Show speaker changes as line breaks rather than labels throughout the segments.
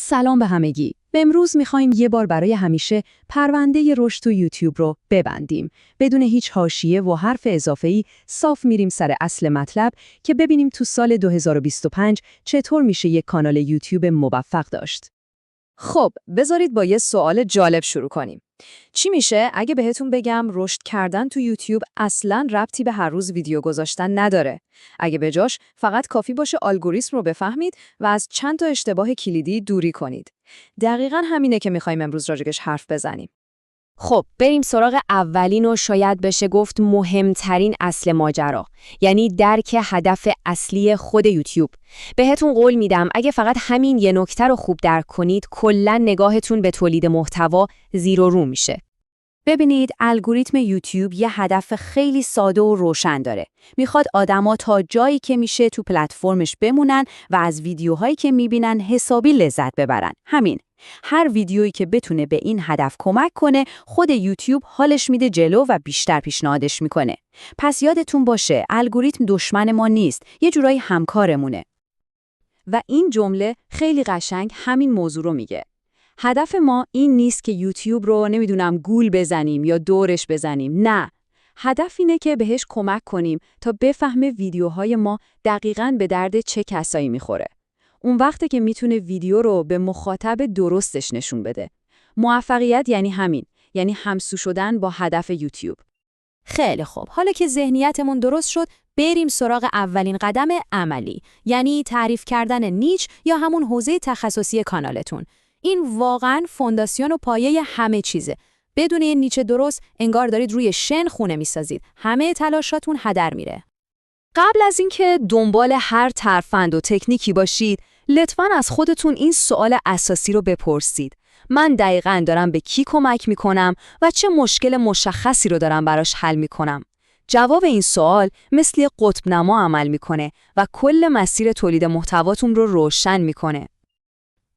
سلام به همگی. امروز می‌خوایم یه بار برای همیشه پرونده رشد تو یوتیوب رو ببندیم. بدون هیچ حاشیه و حرف اضافه‌ای صاف میریم سر اصل مطلب که ببینیم تو سال 2025 چطور میشه یک کانال یوتیوب موفق داشت. خب، بذارید با یه سوال جالب شروع کنیم. چی میشه اگه بهتون بگم رشد کردن تو یوتیوب اصلاً ربطی به هر روز ویدیو گذاشتن نداره؟ اگه به جاش فقط کافی باشه الگوریتم رو بفهمید و از چند تا اشتباه کلیدی دوری کنید. دقیقاً همینه که می‌خوایم امروز راجعش حرف بزنیم.
خب بریم سراغ اولین و شاید بشه گفت مهمترین اصل ماجرا، یعنی درک هدف اصلی خود یوتیوب. بهتون قول میدم اگه فقط همین یه نکته رو خوب درک کنید کلاً نگاهتون به تولید محتوا زیر و رو میشه.
ببینید، الگوریتم یوتیوب یه هدف خیلی ساده و روشن داره. میخواد آدما تا جایی که میشه تو پلتفرمش بمونن و از ویدیوهایی که میبینن حسابی لذت ببرن. همین. هر ویدیویی که بتونه به این هدف کمک کنه، خود یوتیوب حالش میده جلو و بیشتر پیشنهادش میکنه. پس یادتون باشه، الگوریتم دشمن ما نیست، یه جورایی همکارمونه. و این جمله خیلی قشنگ همین موضوع رو میگه. هدف ما این نیست که یوتیوب رو گول بزنیم یا دورش بزنیم. نه. هدف اینه که بهش کمک کنیم تا بفهمه ویدیوهای ما دقیقاً به درد چه کسایی میخوره. اون وقته که میتونه ویدیو رو به مخاطب درستش نشون بده. موفقیت یعنی همین، یعنی همسو شدن با هدف یوتیوب.
خیلی خوب، حالا که ذهنیتمون درست شد، بریم سراغ اولین قدم عملی، یعنی تعریف کردن نیچ یا همون حوزه تخصصی کانالتون. این واقعاً فونداسیون و پایه همه چیزه. بدون این نیچ درست انگار دارید روی شن خونه میسازید. همه تلاشاتون هدر میره.
قبل از اینکه دنبال هر ترفند و تکنیکی باشید، لطفاً از خودتون این سوال اساسی رو بپرسید. من دقیقاً دارم به کی کمک میکنم و چه مشکل مشخصی رو دارم براش حل میکنم؟ جواب این سوال مثل قطب نما عمل میکنه و کل مسیر تولید محتواتون رو روشن میکنه.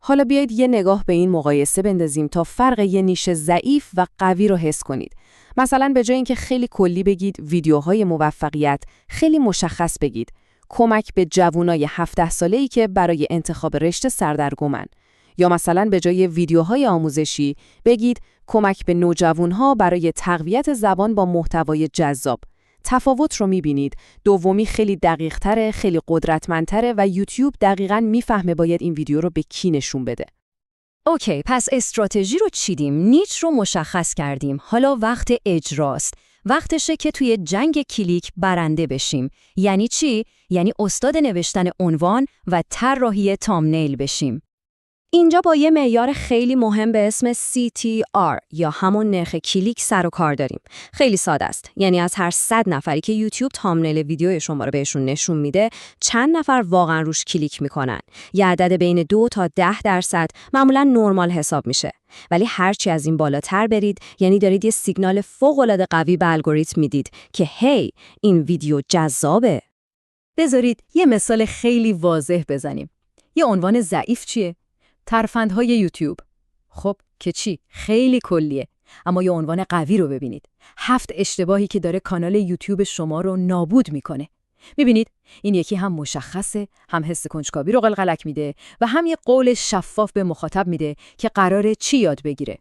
حالا بیایید یه نگاه به این مقایسه بندازیم تا فرق یه نیش ضعیف و قوی رو حس کنید. مثلا به جای اینکه خیلی کلی بگید ویدیوهای موفقیت، خیلی مشخص بگید کمک به جوانای 17 ساله‌ای که برای انتخاب رشته سردرگمن. یا مثلا به جای ویدیوهای آموزشی بگید کمک به نوجوانها برای تقویت زبان با محتوای جذاب. تفاوت رو می‌بینید. دومی خیلی دقیق‌تره، خیلی قدرتمندتره و یوتیوب دقیقاً میفهمه باید این ویدیو رو به کی نشون بده.
اوکی، پس استراتژی رو چیدیم، نیچ رو مشخص کردیم. حالا وقت اجراست. وقتشه که توی جنگ کلیک برنده بشیم. یعنی چی؟ یعنی استاد نوشتن عنوان و طراحی تامنیل بشیم. اینجا با یه معیار خیلی مهم به اسم CTR یا همون نرخ کلیک سر و کار داریم. خیلی ساده است. یعنی از هر 100 نفری که یوتیوب تامنیل ویدیوی شما رو بهشون نشون میده، چند نفر واقعا روش کلیک میکنن. یه عدد بین 2 تا 10% معمولا نرمال حساب میشه. ولی هرچی از این بالاتر برید، یعنی دارید یه سیگنال فوق‌العاده قوی به الگوریتم میدید که هی این ویدیو جذابه.
بذارید یه مثال خیلی واضح بزنیم. یه عنوان ضعیف چیه؟ ترفندهای یوتیوب. خب که چی؟ خیلی کلیه. اما یه عنوان قوی رو ببینید. 7 اشتباهی که داره کانال یوتیوب شما رو نابود میکنه. میبینید؟ این یکی هم مشخصه، هم حس کنجکاوی رو قلقلک میده و هم یه قول شفاف به مخاطب میده که قراره چی یاد بگیره.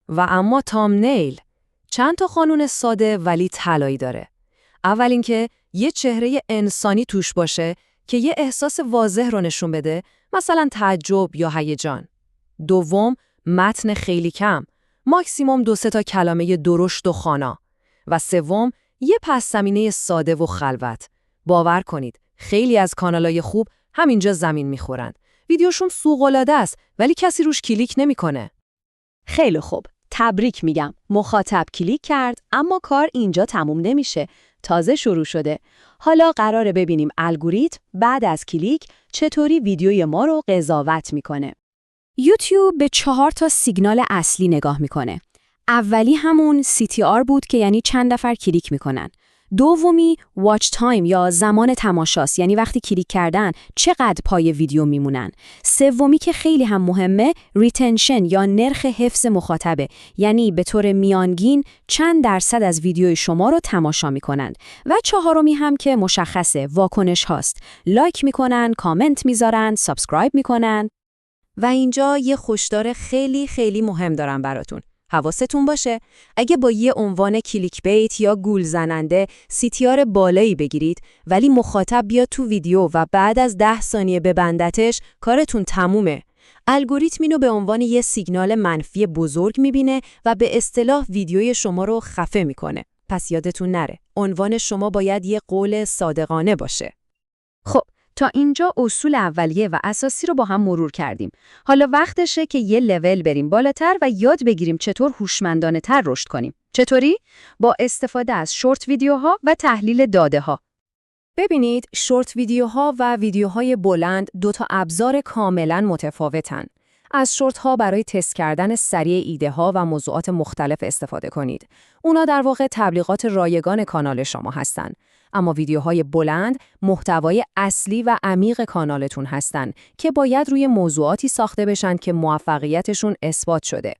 و اما تامنیل چند تا قانون ساده ولی طلایی داره. اول اینکه یه چهره انسانی توش باشه که یه احساس واضح رو نشون بده، مثلا تعجب یا هیجان. دوم، متن خیلی کم، ماکسیموم 2-3 تا کلمه درشت و خوانا. و سوم، یه پس‌زمینه ساده و خلوت. باور کنید، خیلی از کانالای خوب همینجا زمین میخورند. ویدیوشون سوق‌العاده است ولی کسی روش کلیک نمیکنه. خیلی خوب، تبریک میگم. مخاطب کلیک کرد، اما کار اینجا تموم نمیشه. تازه شروع شده. حالا قراره ببینیم الگوریتم بعد از کلیک چطوری ویدیوی ما رو قضاوت میکنه.
یوتیوب به 4 تا سیگنال اصلی نگاه میکنه. اولی همون CTR بود که یعنی چند نفر کلیک میکنن. دومی واچ تایم یا زمان تماشاست، یعنی وقتی کلیک کردن چقدر پای ویدیو میمونن. سومی که خیلی هم مهمه ریتنشن یا نرخ حفظ مخاطبه، یعنی به طور میانگین چند درصد از ویدیوی شما رو تماشا میکنن. و چهارمی هم که مشخصه واکنش هاست، لایک میکنن، کامنت میذارن، سابسکرایب میکنن. و اینجا یه هشدار خیلی خیلی مهم دارم براتون. حواستون باشه اگه با یه عنوان کلیک بیت یا گول زننده CTR بالایی بگیرید ولی مخاطب بیاد تو ویدیو و بعد از 10 ثانیه ببندتش، کارتون تمومه. الگوریتم اینو به عنوان یه سیگنال منفی بزرگ میبینه و به اصطلاح ویدیوی شما رو خفه میکنه. پس یادتون نره عنوان شما باید یه قول صادقانه باشه.
خب تا اینجا اصول اولیه و اساسی رو با هم مرور کردیم. حالا وقتشه که یه لول بریم بالاتر و یاد بگیریم چطور هوشمندانه‌تر رشد کنیم. چطوری؟ با استفاده از شورت ویدیوها و تحلیل داده‌ها.
ببینید، شورت ویدیوها و ویدیوهای بلند 2 تا ابزار کاملاً متفاوتن. از شورت ها برای تست کردن سریع ایده ها و موضوعات مختلف استفاده کنید. اونا در واقع تبلیغات رایگان کانال شما هستن. اما ویدیوهای بلند محتوای اصلی و عمیق کانالتون هستن که باید روی موضوعاتی ساخته بشن که موفقیتشون اثبات شده.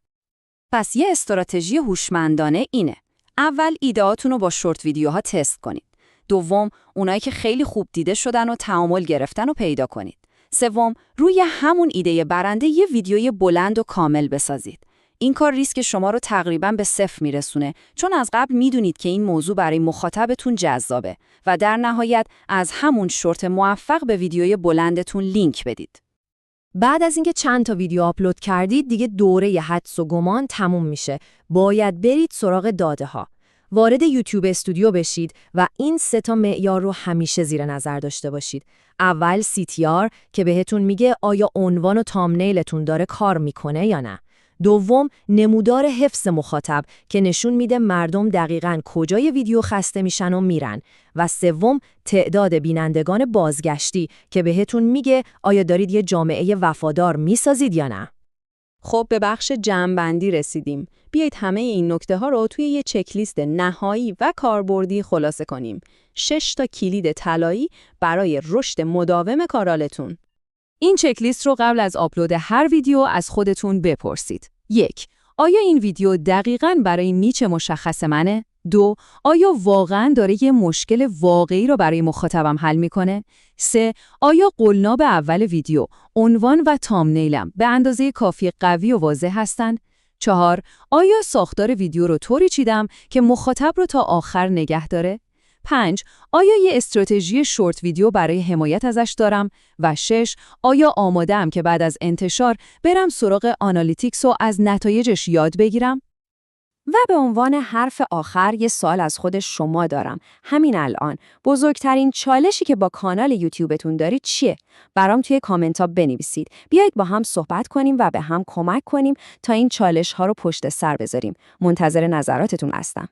پس یه استراتژی هوشمندانه اینه. اول ایده‌هاتون رو با شورت ویدیوها تست کنید. دوم، اونایی که خیلی خوب دیده شدن و تعامل گرفتن رو پیدا کنید. سوم، روی همون ایده برنده یه ویدیوی بلند و کامل بسازید. این کار ریسک شما رو تقریباً به 0 میرسونه، چون از قبل میدونید که این موضوع برای مخاطبتون جذابه و در نهایت از همون شورت موفق به ویدیوی بلندتون لینک بدید.
بعد از اینکه چند تا ویدیو آپلود کردید، دیگه دوره حدس و گمان تموم میشه. باید برید سراغ داده ها. وارد یوتیوب استودیو بشید و این 3 تا معیار رو همیشه زیر نظر داشته باشید. اول CTR که بهتون میگه آیا عنوان و تامنیلتون داره کار میکنه یا نه. دوم، نمودار حفظ مخاطب که نشون میده مردم دقیقاً کجای ویدیو خسته میشن و میرن. و سوم، تعداد بینندگان بازگشتی که بهتون میگه آیا دارید یه جامعه وفادار میسازید یا نه.
خب به بخش جمع‌بندی رسیدیم. بیایید همه این نکته‌ها رو توی یه چکلیست نهایی و کاربردی خلاصه کنیم. 6 تا کلید طلایی برای رشد مداوم کانالتون. این چکلیست رو قبل از آپلود هر ویدیو از خودتون بپرسید. 1. آیا این ویدیو دقیقاً برای نیچ مشخص منه؟ 2. آیا واقعاً داره یه مشکل واقعی رو برای مخاطبم حل میکنه؟ 3. آیا قلناب اول ویدیو، عنوان و تامنیلم به اندازه کافی قوی و واضح هستن؟ 4. آیا ساختار ویدیو رو طوری چیدم که مخاطب رو تا آخر نگه داره؟ 5. آیا یه استراتژی شورت ویدیو برای حمایت ازش دارم؟ و 6. آیا آماده‌ام که بعد از انتشار برم سراغ آنالیتیکس و از نتایجش یاد بگیرم؟
و به عنوان حرف آخر یه سوال از خود شما دارم. همین الان بزرگترین چالشی که با کانال یوتیوبتون دارید چیه؟ برام توی کامنت ها بنویسید. بیایید با هم صحبت کنیم و به هم کمک کنیم تا این چالش ها رو پشت سر بذاریم. منتظر نظراتتون هستم.